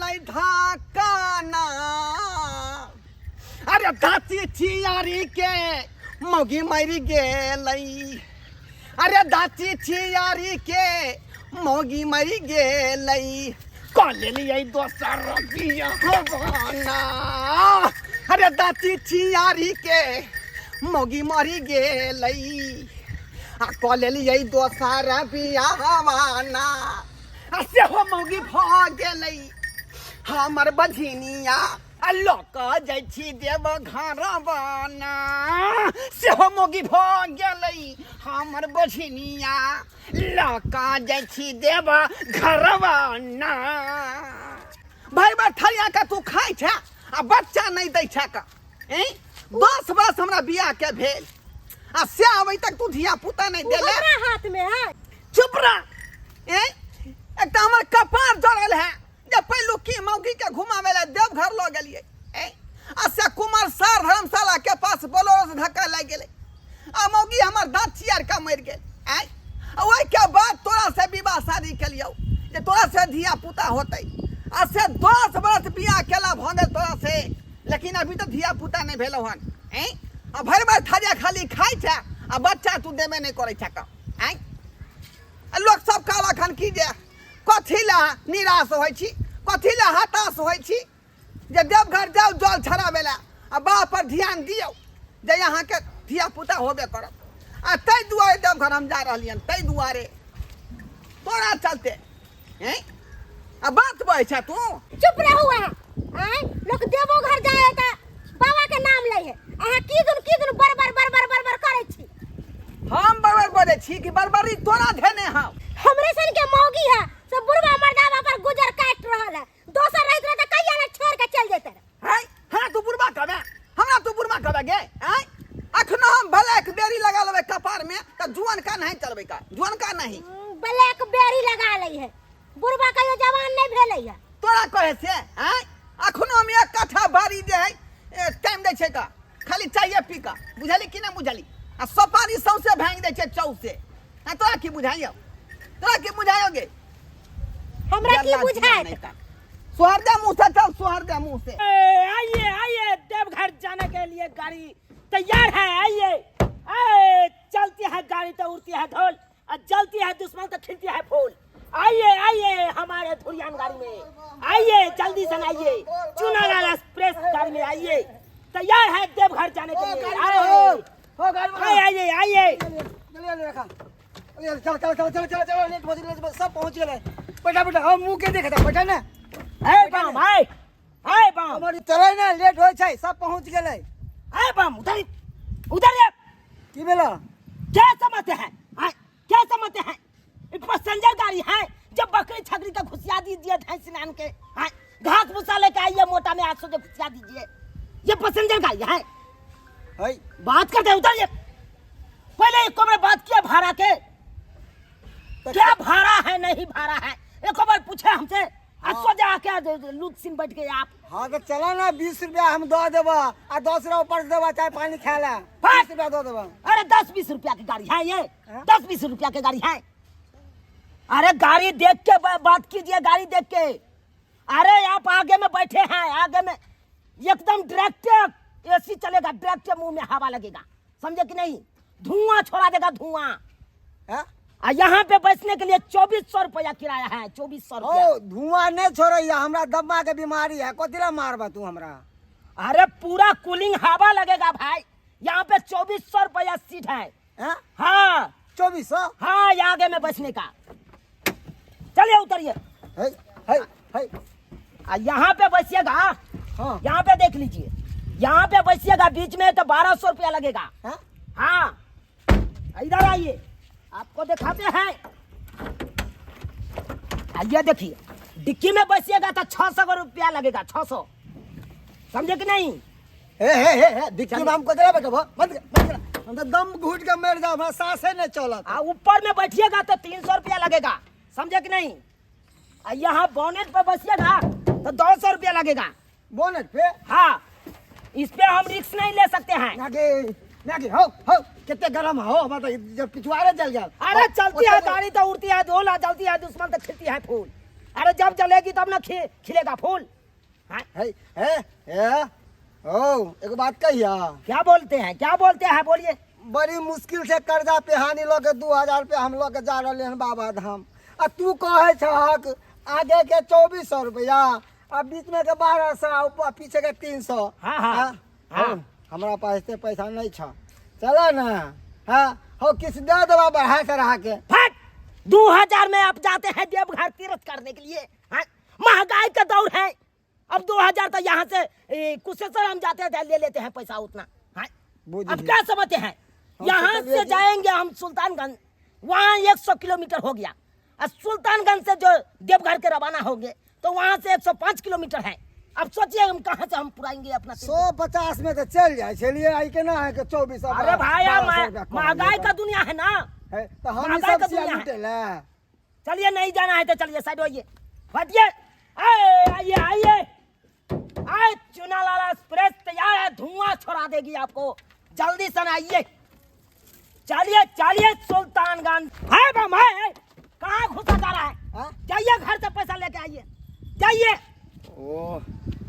गेलै धाकाना। अरे दाती चियारी के मौगी मरी गेलै। अरे दाती चियारी के मौगी मरी गेलै। कऽ लेलियै दोसर बियाहवाना। अरे दाती चियारी के मौगी मरी गेलै। आ कऽ लेलियै दोसर बियाहवाना। आ सेहो मौगी भऽ गेलै हमर बझिनिया। आ लऽ कऽ जाइ छी देव घरवाना। सेहो मौगी भऽ गेलै हमर बझिनिया। लऽ कऽ जाइ छी देव घरवाना। भाई बैठलिया का तू खाइ छै आ बच्चा नहीं दै छै का। 10 वर्ष हमरा बियाह के भेल आ से अबै तक तू धिया पुता नहीं देले। हाथ में है। चुप रह। एक हमर कपार जड़ल है जब पहलू की मौगी के घुमावे ला देवघर ल गेलिए। आ से कुमार सर धर्मशाला के पास बोलोरो से धक्का लग गेले। आ मौगी हमर दांत चियार का मर गेल। ओहि के बाद तोरा से विवाह शादी के लियो जे तोरा से धिया पुता होते। आ से 10 वर्ष बियाह केला भ गेल तोरा से, लेकिन अभी तो धिया पुता नहीं भेलो हन। आ भर भर थाजा खाली खाइ छै आ बच्चा तू देबे नहीं करे छै का। लोग सब कहला खन की जे कथी ला निराश होइ छी, कथी ला हताश होइ छी जे देवघर जाओ जल छड़ावे ला आ बाप पर ध्यान दियो जे यहाँ के धिया पुता होबे करब। आ तै दुआरे देवघर हम जा रहलियन, तै दुआरे तोरा चलते। आ बात बहे छै तू चुप रहू। लोग देवो घर जाए त बाबा के नाम ले है। अहाँ की दुन बर करे छी। हम बरबर बोले छी कि बरबरी तोरा धेने हौ। हमरे सन के मौगी है सब बुढ़वा मर्दावा पर गुजर काट रहल है। दोसर रहित रह त कहिया ने छोड़ के चल जेते। हां तू बुढ़वा कहबे, हमरा तू बुढ़वा कहबे गे। अखनो हम ब्लैक बेरी लगा लेबे कपार में त जुआन का नहीं चलबे का, जुआन का नहीं। ब्लैक बेरी लगा लई है। बुढ़वा कहियो जवान नहीं भेलै है। तोरा कहे से अखनो हम एक कट्ठा बारी दे है टाइम दे छै का, खाली चाहिए पी का। बुझली कि नहीं बुझली। आ सपारी सौसे भांग दे छै चौ से। तोरा की बुझाइयो, तोरा की बुझायोगे। हमरा की बुझाए। सोहर दे मुंह से, चल सोहर दे मुंह से। आइए आइए देवघर जाने के लिए गाड़ी तैयार है। आइए चलती है गाड़ी तो उड़ती है धूल और जलती है दुश्मन तो खिलती है फूल। आइए आइए हमारे धुरियान गाड़ी में आइए, जल्दी से आइए। चुनालाल एक्सप्रेस गाड़ी में आइए, तैयार है देवघर जाने के लिए। आइए आइए चल चल चल चल चल चल लेट सब पहुंच गए। बेटा बेटा हम मुंह के देखता बेटा ना। ए बम हाय बम हमारी चले ना लेट होय छै, सब पहुंच गए। ए बम उधर उधर ये की भेला क्या समझते हैं। क्या समझते हैं पैसेंजर गाड़ी है। जब बकरी छकरी का घुसिया दीजिए भैंस नान के घास भूसा लेके आइए मोटा में 800 घुसिया दीजिए। ये पैसेंजर गाड़ी है। बात करते हैं उधर ये पहले एक बार बात किया भाड़ा के क्या भाड़ा है नहीं भाड़ा है एक बार पूछे हमसे। सोचा क्या लूट सिम बैठ गए आप। हाँ तो चला ना 20 रुपया हम दो देबा आ 10 रुपया ऊपर देबा चाहे पानी खा ला 20 रुपया दो देबा। अरे 10-20 रुपया की गाड़ी है ये 10-20 रुपया की गाड़ी है। अरे गाड़ी देख के बात कीजिए, गाड़ी देख के। अरे आप आगे में बैठे हैं, आगे में एकदम डायरेक्ट एसी चलेगा, डायरेक्ट मुंह में हवा लगेगा, समझे कि नहीं। धुआं छोड़ा देगा धुआं। यहाँ पे बैठने के लिए 2400 रुपया किराया है। 2400 रुपया। धुआं नहीं छोड़िया, हमरा दमा के बीमारी है, कोतिला मारबा तू हमरा। अरे पूरा कूलिंग हवा लगेगा भाई। यहाँ पे 2400 रुपया सीट है। हाँ 2400। हाँ आगे में बैठने का। चलिए उतरिए। यहाँ पे बैठिएगा। हाँ। यहाँ पे देख लीजिए, यहाँ पे बैठिएगा बीच में तो 1200 रुपया लगेगा। हाँ इधर आइए, आपको दिखाते हैं। आइए देखिए, डिक्की में बैठिएगा तो 600 रुपया लगेगा। 600, समझे कि नहीं। डिक्की में हमको जरा बैठो बंद कर। हम तो दम घुट के मर जाओ, हमारा सांसें नहीं चलत। ऊपर में बैठिएगा तो 300 रुपया लगेगा, समझे कि नहीं। यहाँ बोनेट पे बैठिएगा तो 200 रुपया लगेगा। बोनेट पे? हाँ, इस पे हम रिस्क नहीं ले सकते हैं। नागे हो कितने गरम हो, मतलब जब पिछवाड़े जल जाओ। अरे चलती है गाड़ी तो उड़ती है धूल, जलती है दुश्मन तो खिलती है फूल। अरे जब जलेगी तब ना खिलेगा फूल। हाँ? एक बात कहिया, क्या बोलते हैं बोलिए। बड़ी मुश्किल से कर्जा पे हानि लोग 2000 रुपया हम लोग जा रहे हैं बाबा धाम, आ तू कहे छहक आगे के 2400 रुपया, अब बीच में के 1200, ऊपर पीछे के 300। हाँ, हाँ, हाँ। हमारा पास इतने पैसा नहीं था, चला ना। हाँ हो किस दे दबा बढ़ा चढ़ा के। फट 2000 में आप जाते हैं देवघर तीर्थ करने के लिए। हाँ? महंगाई का दौर है, अब 2000 तो यहाँ से कुशेश्वर हम जाते हैं ले लेते हैं पैसा उतना। हाँ? अब क्या समझते हैं, यहाँ से जाएंगे हम सुल्तानगंज, वहाँ 100 किलोमीटर हो गया, और सुल्तानगंज से जो देवघर के रवाना होंगे तो वहाँ से 105 किलोमीटर है। अब सोचिए हम कहाँ से हम पुराएंगे अपना 150 में तो चल जाए, चलिए आई के ना है कि 2400। अरे भाई महंगाई का दुनिया है ना, तो हम सब चलिए नहीं जाना है तो चलिए साइड होइए, हटिए। आइए आइए आए, चुनालाला एक्सप्रेस तैयार है, धुआं छोड़ा देगी आपको, जल्दी से आइए। चलिए चलिए सुल्तानगंज है बम है, कहाँ घुसा जा रहा है, जाइए घर से पैसा लेके आइए, जाइए। ओ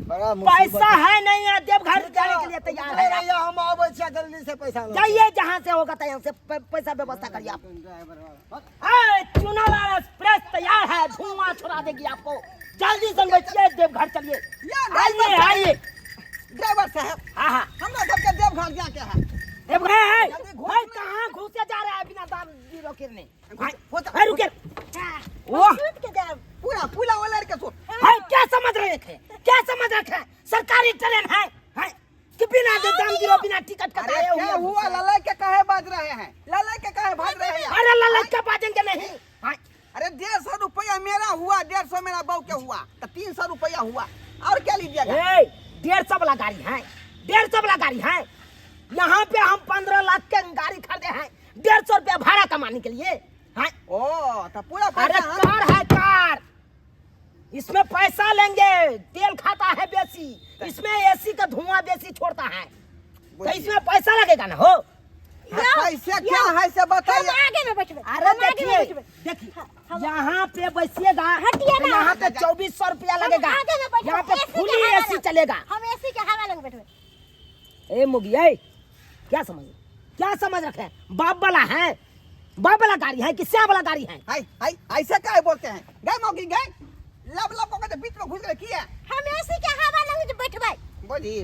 बड़ा पैसा है नहीं है, देवघर जाने के लिए तैयार है, हम आवे छियै जल्दी से पैसा जाइए जहाँ से होगा तैयार से पैसा व्यवस्था करिए आप। चुनालाला एक्सप्रेस तैयार है, धुआं छोड़ा देगी आपको, जल्दी से बैठिए देवघर चलिए। आइए आइए ड्राइवर साहब, हाँ हाँ हमरा सबके देवघर जाके है। देवघर है भाई, कहाँ घुसे जा रहा है बिना दाम जीरो किरने, रुके वो पूरा पूरा वाला के सो भाई, क्या समझ रहे थे, क्या समझ रहे थे, सरकारी ट्रेन है कि बिना दाम जीरो बिना टिकट कटाए क्या हुआ, ललाई के काहे बाज रहे हैं, ललाई के काहे भाग रहे हैं। अरे ललाई के बाजेंगे नहीं। अरे 150 रुपया मेरा हुआ, 150 मेरा बहू के हुआ, तो 300 रुपया हुआ, और क्या लीजिएगा। 150 वाला गाड़ी है, 150 वाला गाड़ी है, यहाँ पे हम 15 लाख के गाड़ी खरीदे हैं 150 रुपया भाड़ा कमाने के लिए। ओ तो पूरा अरे कार है कार, इसमें पैसा लेंगे, तेल खाता है बेसी, इसमें एसी का धुआं बेसी छोड़ता है, तो इसमें पैसा लगेगा ना हो। कैसे क्या है से बताइए। आगे में बैठबे, अरे देखिए यहाँ पे बैठिएगा, यहाँ पे 2400 रुपया लगेगा, यहाँ पे फुली एसी चलेगा। हम एसी के हवा लग बैठबे। ए मुगिया क्या समझ रखे, बाप वाला है, बाप वाला गाड़ी है कि श्याम वाला गाड़ी है। हाय ऐसे काहे बोलते हैं, गए मौगी गए लब के बीच में घुस गए किया। हम एसी के हवा लग बैठबे। बुझी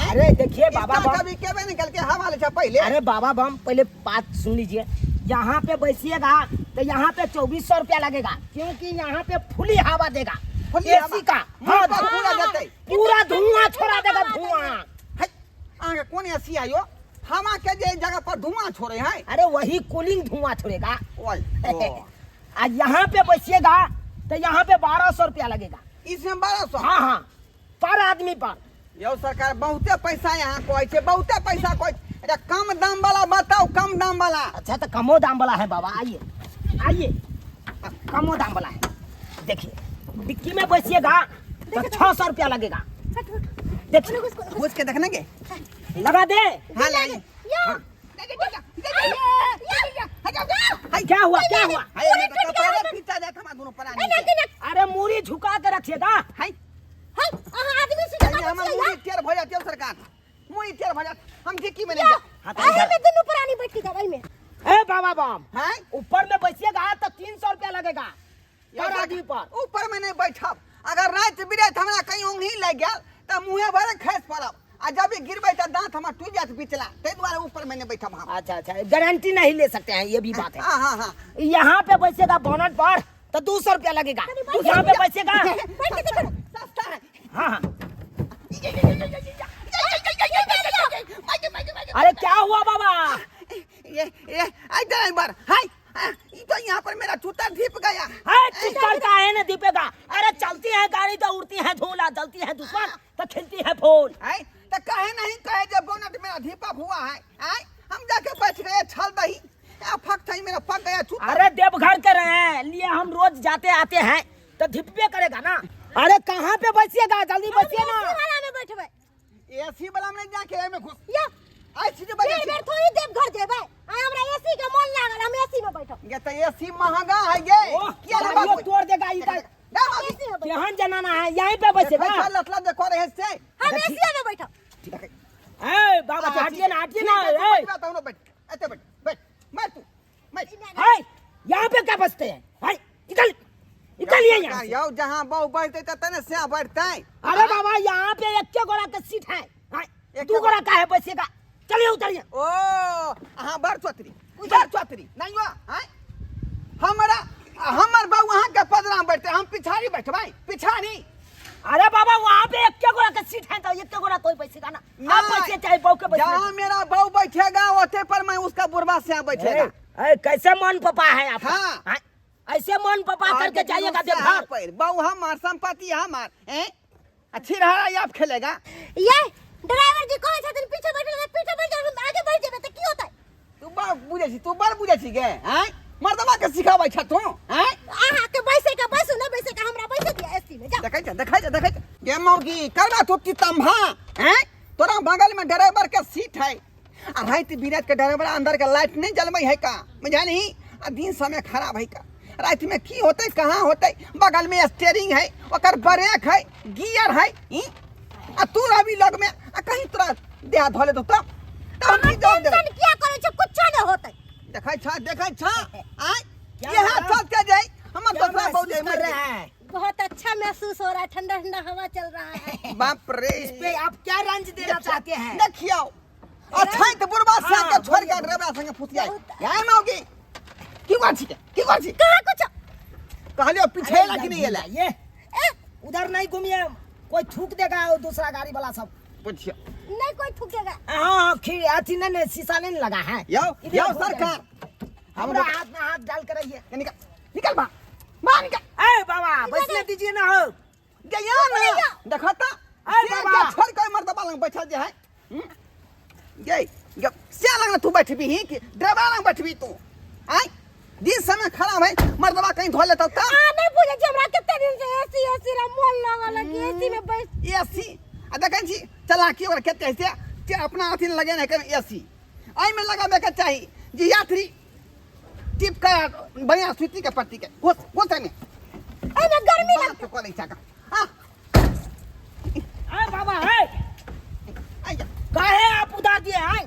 अरे देखिए बाबा बम, कभी केबे निकल के हवा ले पहले। अरे बाबा बम पहले बात सुन लीजिए, यहाँ पे बैठिएगा तो यहाँ पे 2400 रुपया लगेगा, क्योंकि यहाँ पे फुली हवा देगा एसी का। हाँ पूरा धुआं छोड़ा देगा, धुआं। आगे कौन एसी आयो, हवा के जगह पर धुआं छोड़े हैं। अरे वही कूलिंग धुआं छोड़ेगा। ओए आज यहाँ पे बैठिएगा तो यहाँ पे 1200 रुपया लगेगा, इसमें 1200। हाँ पर आदमी पर। यो सरकार बहुते पैसा यहाँ कोई छे, बहुते पैसा कोई। अरे कम दाम वाला बताओ, कम दाम वाला। अच्छा तो कमो दाम वाला है बाबा, आइए कमो दाम वाला है। देखिए डिक्की में बैठिएगा तो 600 रुपया लगेगा, देखिए घुस के देखने के लगा दे। हाँ लाइए। क्या हुआ अरे मूरी झुका के रखिएगा। आदमी से टेर भजा तेल सरकार मुई टेर भजा हम डिक्की में नहीं जा। में दोनों पुरानी बैठ के गाड़ी में। ए बाबा बम हैं ऊपर में बैठिएगा तो 300 रुपया लगेगा पर आदमी पर। ऊपर में नहीं बैठब, अगर रात बिरात हमरा कहीं ओंघी लग गया तो मुँहे भरे खैस पड़ब, आ जब भी गिरबे तो दांत हमार टूट जात पिछला, ते द्वारा ऊपर में नहीं बैठब हम। अच्छा गारंटी नहीं ले सकते हैं, ये भी बात है। हाँ यहाँ पे बैठेगा बोनट पर तो 200 रुपया लगेगा, यहाँ पे बैठेगा सस्ता है। हाँ अरे क्या हुआ बाबा, ये ड्राइवर हाय तो यहाँ पर मेरा जूता ढीप गया। चलता है ना दीपेगा, अरे चलती है गाड़ी तो उड़ती है धूला, जलती है दुश्मन तो खिलती है फूल। तो कहे नहीं कहे जब बोनट मेरा ढीपा हुआ है, हम जाके बैठ गए छल दही फक था मेरा पक गया जूता। अरे देवघर के रहे लिए हम रोज जाते आते हैं तो ढिपे करेगा ना। अरे कहाँ पे बैठिएगा, जल्दी बैठिए ना। एसी वाला में जाके में घुस या ऐसी जो बजे बेर थोड़ी देवघर जेबे, हमरा एसी के मन लागल, हम एसी में बैठब। ये तो एसी महंगा है ये, क्या बात तोड़ देगा इधर जा मौगी एसी में बैठो केहन जनाना है यहीं पे बैठेगा। देखो लतला देखो रहे से हम एसी में बैठो ए बाबा हटिए ना ए बताओ ना बैठ ऐसे बैठ बैठ मैं तू मैं हाय यहाँ पे क्या बसते हैं हाय निकलिए यहाँ से। यो जहां बहु बैठते त तने से बैठते अरे बाबा यहाँ पे एक के गोड़ा के सीट है हाय एक दू गोड़ा का है बसेगा। चलिए उतरिए। ओ हां बर चौतरी नहीं हुआ हैं हमरा हमर बहु वहां के पदरा में बैठते हम पिछाड़ी बैठबाई पिछाड़ी। अरे बाबा वहाँ पे एक के गोड़ा के सीट है तो एक के गोड़ा कोई बैठेगा ना। आप बैठिए चाहे बहू के बैठिए। जहां मेरा बहु बैठेगा ओते पर मैं उसका बुरबा से बैठेगा। ए, कैसे मन पपा है आप? हाँ। हाँ? ऐसे मन पपा करके जाइएगा देखो। पर बहु हमार संपत्ति हमार हैं अच्छी रहा आप खेलेगा। ये ड्राइवर जी कौन छथिन पीछे बैठल पीछे बैठ जाओ आगे बढ़ जेबे त की होतै? तू बड़ बुझे छी गे हैं मर्दवा के सिखाबै छ तू हैं आहा के बैसे का बसु न बैसे का हमरा बैसे दिया एसी में जा। देखै ये मौगी करना तो की तंभा हैं तोरा बगल में ड्राइवर के सीट है आ रात बिरात के ड्राइवर अंदर के लाइट नहीं जलबै है का बुझा नहीं आ दिन समय खराब है का रात में की होते कहाँ होते बगल में स्टीयरिंग है ओकर ब्रेक है गियर है आ तू अभी लग में आ कहीं तोरा देह धोले तो तब हम की जवाब दे क्या करे छ कुछ न होतै। देखै छ आ यहाँ चल के जाई हमर दूसरा बहुत जाई मर रहा है। बहुत अच्छा महसूस हो रहा है ठंडा ठंडा हवा चल रहा है। बाप रे इस पे आप क्या रंज देना चाहते हैं? देखियो अच्छा तो बुरबा से के छोड़ के ड्राइवर संगे फुसिया यहां मौगी की बात छी कहां कुछ कहलियो पीछे लगी नहीं एला ये उधर नहीं घूमिए कोई थूक देगा वो दूसरा गाड़ी वाला सब। पूछियो नहीं कोई थूकेगा। हाँ अथी नहीं शीशा नहीं लगा है। यो इधर सरकार हमरा हाथ में हाथ डाल कर रहिए। निकल बा निकल ए बाबा बैठने दीजिए ना हो गया ना देखता अरे बाबा। छोड़ के मर्दबा लंग बैठल जे है गई से लंग तू बैठबी ही कि ड्राइवर लंग बैठबी तू आई दिन समय खराब है मर्दबा कहीं धो लेता त नहीं पूछे जे हमरा कितने दिन से एसी रा मोल लागल कि एसी में बैठ एसी आ देखै छी चलाकी और केते से जे अपना अथी लगे न कर एसी आई में लगाबे के चाहिए जी यात्री टिप का बढ़िया सूती के पट्टी के वो में एमे गर्मी लग तो कोले छका हां ए बाबा ए आइया काहे आप उधार दिए हैं?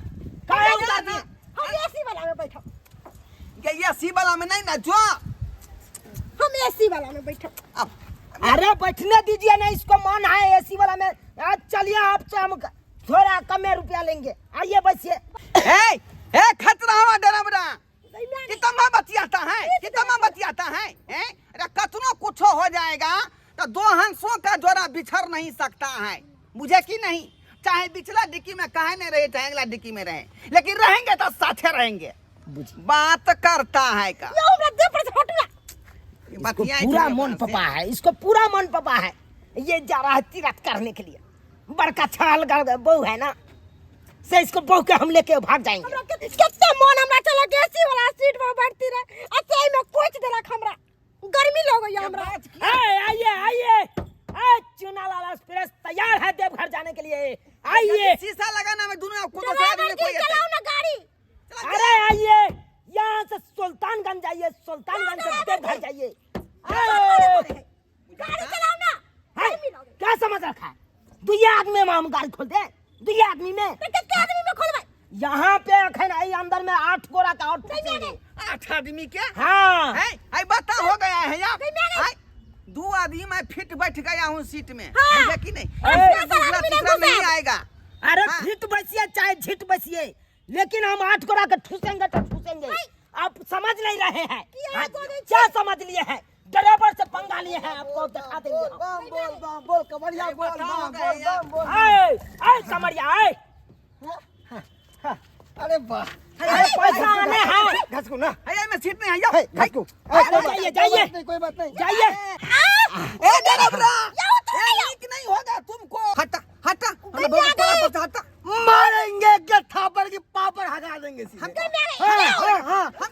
काहे उधार दिए? हम एसी वाला में बैठो ये एसी वाला में नहीं ना जो हम एसी वाला में बैठो। अब अरे बैठने दीजिए ना इसको मन है एसी वाला में। आज चलिए आपसे हम थोड़ा कम रुपया लेंगे आइए बैठिए। ए खतरा हुआ डरबरा कितना बतियाता है हैं अरे कतनो कुछ हो जाएगा तो दो हंसों का जोड़ा बिछड़ नहीं सकता है मुझे की नहीं चाहे पिछला डिक्की में काहे नहीं रहे चाहे अगला डिक्की में रहे लेकिन रहेंगे तो साथे रहेंगे बात करता है का यो हमरा दे पर हटना इसको पूरा मन पपा है इसको पूरा मन पपा है। ये जा रहा है तीरथ करने के लिए बड़का छाल बहू है ना से इसको बहू के हम लेके भाग जाएंगे। हमरा कितने मन हमरा चला के एसी वाला सीट में बैठती रहे अच्छा में कोच देलक हमरा गर्मी लग गई हमरा। आइए चुनालाल एक्सप्रेस तैयार है देवघर जाने के लिए आइए। शीशा लगाना में दोनों को ड्राइवर जी चलाओ ना गाड़ी। अरे आइए यहाँ से सुल्तानगंज जाइए सुल्तानगंज से देवघर जाइए। गाड़ी चलाओ ना गर्मी लग क्या समझ रखा है? दुइया आदमी में हम गाड़ी खोल दे दुइया आदमी में कितने आदमी में खोलबे यहाँ पे अखन आई अंदर में 8 गोरा का और 8 आदमी के हाँ है बता हो गया है यार नहीं। 2 आदमी मैं फिट बैठ गया हूँ सीट में हाँ। मुझे की नहीं दूसरा तीसरा नहीं आएगा। अरे हाँ। झिट बसिए चाहे झिट बसिए लेकिन हम 8 गोरा के ठूसेंगे तो ठूसेंगे। आप समझ नहीं रहे हैं क्या समझ लिए हैं? ड्राइवर से पंगा लिए हैं आपको दिखा देंगे। बोल कमरिया बोल आए कमरिया आए अरे वाह पैसा आने हैं घसको ना है मैं सीट में आइयो घसको जाइए कोई बात नहीं जाइए। ए डरबरा ए नीक नहीं होगा तुमको हटा हटा मारेंगे के थापड़ की पापड़ हगा देंगे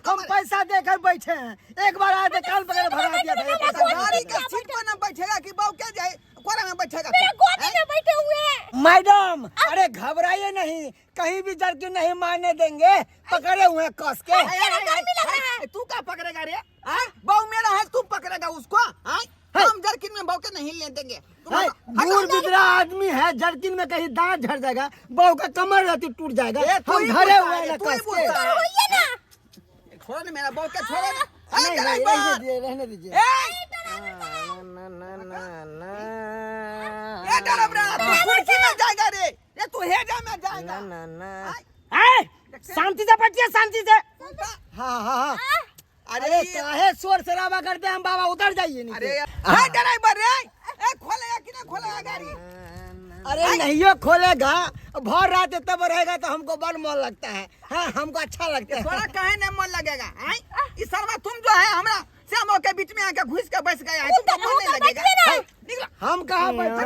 हम पैसा देकर बैठे हैं एक बार आए थे काल पकड़ भगा दिया था ये पैसा गाड़ी के सीट पर ना बैठेगा कि बाऊ क्या जाए कोरा में बैठेगा मेरे गोदी में बैठे हुए हैं। मैडम अरे घबराइए नहीं कहीं भी जर्किन नहीं मारने देंगे पकड़े हुए हैं कस के तू क्या पकड़ेगा रे बाऊ मेरा है तू पकड़ेगा उसको हम जरकिन में बौके नहीं ले देंगे। है, बूढ़ बिदरा आदमी है, जर्किन में कहीं दांत झड़ जाएगा, बहू का कमर रहती टूट जाएगा। हम घरे हुए हैं ना कस के। छोड़ो ना मेरा बौके, छोड़ो ना। नहीं, रहने दीजिए, रहने दीजिए। ये डरबरा तू कुर्सी में जाएगा रे, ये तू हेजा में जाएगा। शांति से बैठिए, शांति से। हाँ हाँ हाँ। अरे अरे काहे शोर शराबा करते हैं हम बाबा, उतर जाइए नीचे। अरे हाय ड्राइवर रे, ए खोलेगा कि ना खोलेगा गाड़ी? अरे नहीं खोलेगा, भर रात तब रहेगा तो हमको बड़ मन लगता है। हाँ, हमको अच्छा लगता है। थोड़ा कहे न मन लगेगा। आई इस शर्मा तुम जो है हमरा श्यामो के बीच में आके घुस के बैठ गया है, तुमको मन नहीं लगेगा? निकलो। हम कहाँ बैठे?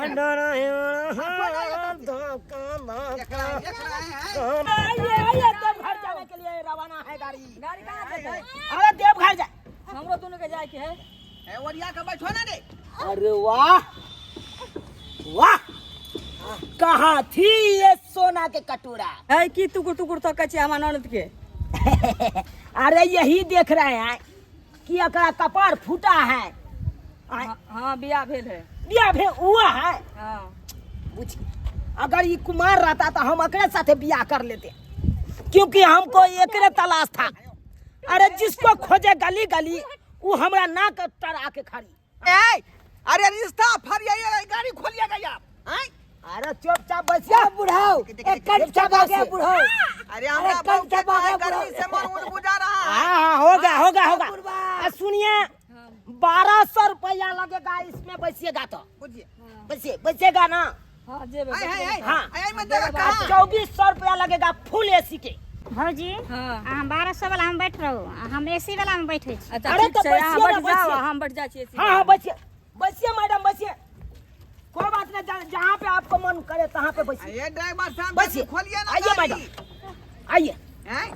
आइए, देवघर जाने के लिए रवाना है गाड़ी। गाड़ी कहाँ से है? अरे देवघर जाए, हमरो दोनों के जाए के है। ओरिया के बैठो ना रे। अरे वाह वाह, कहाँ थी ये सोना के कटोरा? है की टुकुर टुकुर तो कचे हमार ननद के। अरे यही देख रहे हैं कि एकरा कपार फूटा है। हाँ बियाह भेल है। बियाह भी हुआ है। हाँ बुझी, अगर ये कुमार रहता तो हम एकरे साथे बियाह कर लेते, क्योंकि हमको एकरे तलाश था। अरे जिसको खोजे गली गली, वो हमरा नाक तर आके खड़ी। ए अरे रिश्ता फरियाइए, गाड़ी खोलिएगा आप। हैं? अरे चुपचाप बसिया बुढ़ाओ, एक चुपचाप आ गया बुढ़ाओ। अरे हमरा कल बौके चबा गया गर्मी से मन उड़ बुझा रहा है। हाँ होगा होगा होगा। सुनिए, 1200 रुपया लगेगा इसमें, बसिएगा तो बुझिए। बसिए, बसिएगा ना? हाँ जेबे हाय हाय हाय, हाँ। हाय मत देगा कहां? 2400 रुपया लगेगा फुल एसी के। भौजी हाँ। हम 1200 वाला हम बैठ रहो, हम एसी वाला में बैठे छी। अच्छा अरे ठीक तो छै, अहाँ बसिए बैठ ना, जाओ, बसिए। हम बैठ जाए छियै। हाँ हाँ बसिए, बसिए मैडम बसिए, कोई बात नहीं, जहाँ पे आपको मन करे तहाँ पे बसिए। ये ड्राइवर साहब बसिए, खोलिए ना आइए गाड़ी। मैडम, आइए, हैं?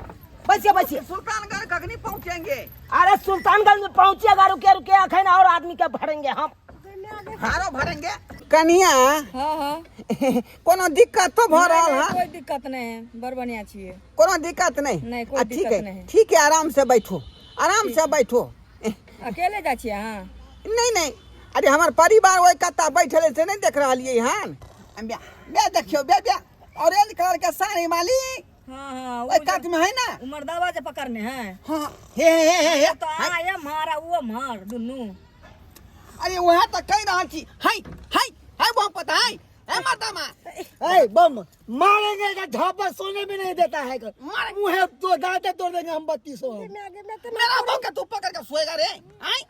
बसिए बसिए। सुल्तानगढ़ कखनी पहुंचेंगे? अरे सुल्तानगंज में पहुंचिएगा, रुके रुके अखन और आदमी के भरेंगे हम। हारो भरेंगे कनिया। हाँ हाँ कोनो दिक्कत तो भ रहा है? कोई दिक्कत नहीं है, बड़ बढ़िया छियै। कोनो दिक्कत नहीं? नहीं, कोई ठीक दिक्कत है, नहीं। ठीक है, आराम से बैठो, आराम से बैठो। अकेले जा छियै अहाँ? नहीं नहीं, अरे हमार परिवार वही कत्ता बैठल से नहीं देख रहा है हन। बे देखियो, बे ऑरेंज कलर के साड़ी वाली हाँ हाँ ओए काट में है ना? उमर दरवाजा जे पकड़ने हैं। हाँ, हे तो आए मारा वो मार दुनू। अरे वह तो कह रहा छी। हाय हाय हाय, वो पता है मातामा ए बम मारेंगे तो झापा सोने भी नहीं देता है। मार मुँह तो दांते तोड़ देंगे हम 3200। मेरा बहू का तू पकड़ के सोएगा रे? हाय,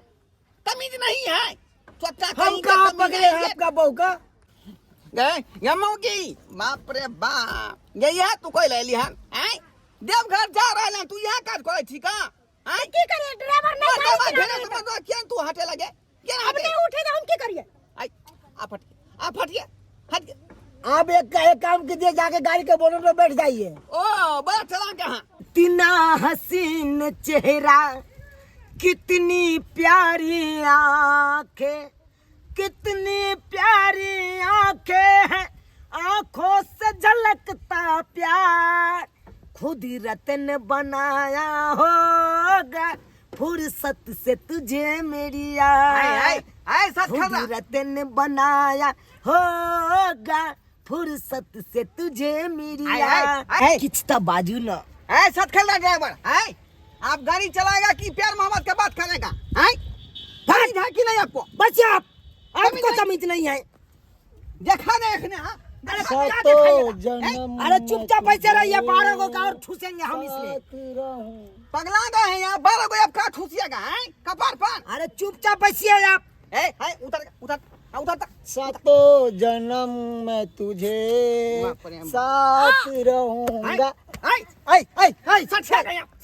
तमीज नहीं है? हम कहाँ पकड़े हैं आपका बहू का? गए यमोगी, बाप रे बाप, यही है तू कोई ले लिहन? हैं? देवघर जा रहा है तू, यहाँ काज करे ठीक है? हैं? की करिए, ड्राइवर नहीं बाबा गाड़ी घेरे चलाने तो मत क्या तू हटे लगे? क्या अब हटे? नहीं उठे तो हम की करिए? आई आप हटिए, हट। आप एक काम कीजिए, जाके गाड़ी के बोनट में बैठ जाइए। ओ बड़ा चला कहाँ? कितना हसीन चेहरा, कितनी प्यारी आंखें, कितनी प्यारी आंखें हैं, आंखों से झलकता प्यार, खुद ही रतन बनाया होगा, फुर्सत से तुझे मेरी याद, सच खुद खड़ा। ही रतन बनाया होगा, फुर्सत से तुझे मेरी आय, याद। आय, आय। किचता बाजू ना। है सच खेल रहा ड्राइवर है? आप गाड़ी चलाएगा कि प्यार मोहब्बत के बात करेगा? है तमीज है कि नहीं आपको? बच्चे आपको नहीं। तमीज नहीं है। देखा देखने हाँ? अरे देखा क्या तो दिखाइएगा? जन्म अरे चुपचाप ऐसे रहिए, 12 को का और ठूसेंगे हम इसमें। पगला गए हैं यहाँ, 12 को आपका ठूसिएगा है कपार पर। अरे चुपचाप बैठिए आप। उतर उतर तक। सातों जन्म में तुझे बाप रे। साथ रहूंगा।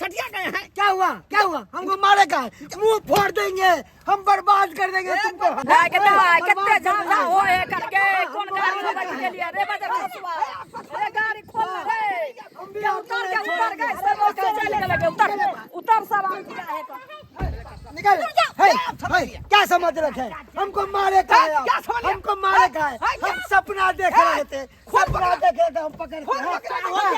सटिया गए हैं। क्या हुआ क्या हुआ? हमको मारेगा, मुंह फोड़ देंगे, हम बर्बाद कर देंगे तुमको। कितने झगड़ा हो है करके कौन गाड़ी में बैठ के लिए रे बजा रसुआ अरे गाड़ी खोल रे क्या उतर गए सब चले लगे उतर सब आ गया है तो निकल। क्या समझ रखे? हमको मारे का है, क्या समझ रहे? हमको मारे का है। हम सपना देख रहे थे, सपना देखे थे हम पकड़ के।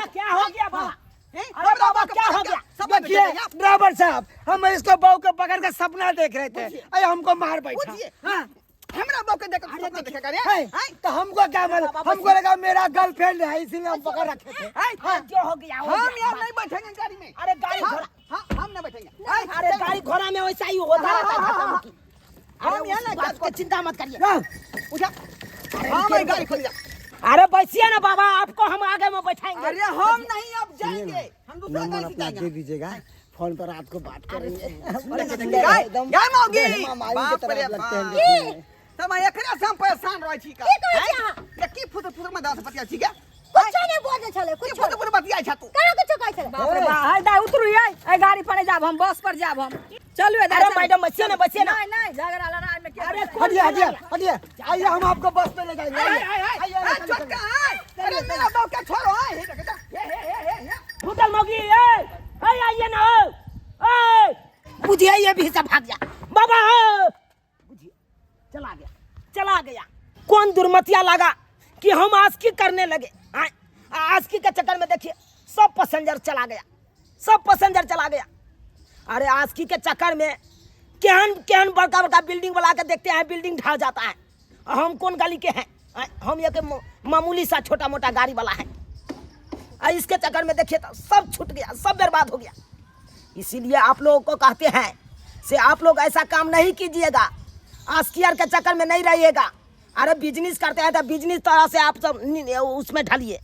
क्या हो गया बाबा? अरे बाबा क्या हो गया? देखिए ड्राइवर साहब, हम इसको बहू को पकड़ के सपना देख रहे थे, अरे हमको मार बैठा। पूछिए। हाँ, हमरा बाप के देखो सपना देखेगा रे है, तो हमको क्या मालूम, हमको लगा मेरा गर्लफ्रेंड है इसीलिए हम पकड़ रखे थे। जो हो गया हो हम गया। यार नहीं बैठेंगे गाड़ी में। अरे गाड़ी घोड़ा, हम नहीं बैठेंगे। अरे गाड़ी घोड़ा में वैसा ही होता रहता है धक्का मुक्की। हम अरे यहाँ उस ना बात की चिंता मत करिए। उठा। हम ये गाड़ी खोल जा। अरे बैठिए ना बाबा, आपको हम आगे में बैठाएंगे। अरे हम नहीं अब जाएंगे, हम दूसरा नंबर गाड़ी से अपना जाएंगे। दे दीजिएगा, फोन पर आपको बात करेंगे। क्या मौगी? मामाई बाप की रे तरफ लगते हैं बाप। देखने में। तब एकरा से हम परेशान रह छी का। की कहै छी अहाँ? ये की फुट में दास पतिया छी क्या? कुछ नहीं बोले छले, की कुछ फुट बतिया छ तू। कहाँ कुछ कहै छले? बाप रे बाप, हाय दा उतरू ये गाड़ी पर जाब हम, बस पर जाब हम। चलू ए अरे मैडम बचिए ना, बचिए ना। नहीं नहीं, झगड़ा लड़ाई में क्या? अरे हटिए हटिए हटिए, आइए हम आपको बस पे ले जाएंगे। ए छोटका आए। अरे मेरा बाप का छोरो आए। हे देखा। ये। होटल मौगी ए आइए ना। ए बुझिए ये भी सब भाग जा बाबा। बुझिए चला गया। कौन दुर्मतिया लगा कि हम आस्की करने लगे। आस्की के चक्कर में देखिए सब पैसेंजर चला गया। अरे आस्की के चक्कर में केहन बड़का बिल्डिंग वाला के देखते हैं, बिल्डिंग ढह जाता है। हम कौन गली के हैं? हम ये मामूली सा छोटा मोटा गाड़ी वाला है। इसके चक्कर में देखिए तो सब छूट गया, सब बर्बाद हो गया। इसीलिए आप लोगों को कहते हैं से आप लोग ऐसा काम नहीं कीजिएगा, आस्कियर के चक्कर में नहीं रहिएगा। अरे बिजनेस करते हैं तो बिजनेस तरह से आप सब उसमें ढलिए।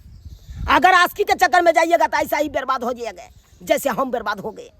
अगर आस्की के चक्कर में जाइएगा तो ऐसा ही बर्बाद हो जाएगा जैसे हम बर्बाद हो गए।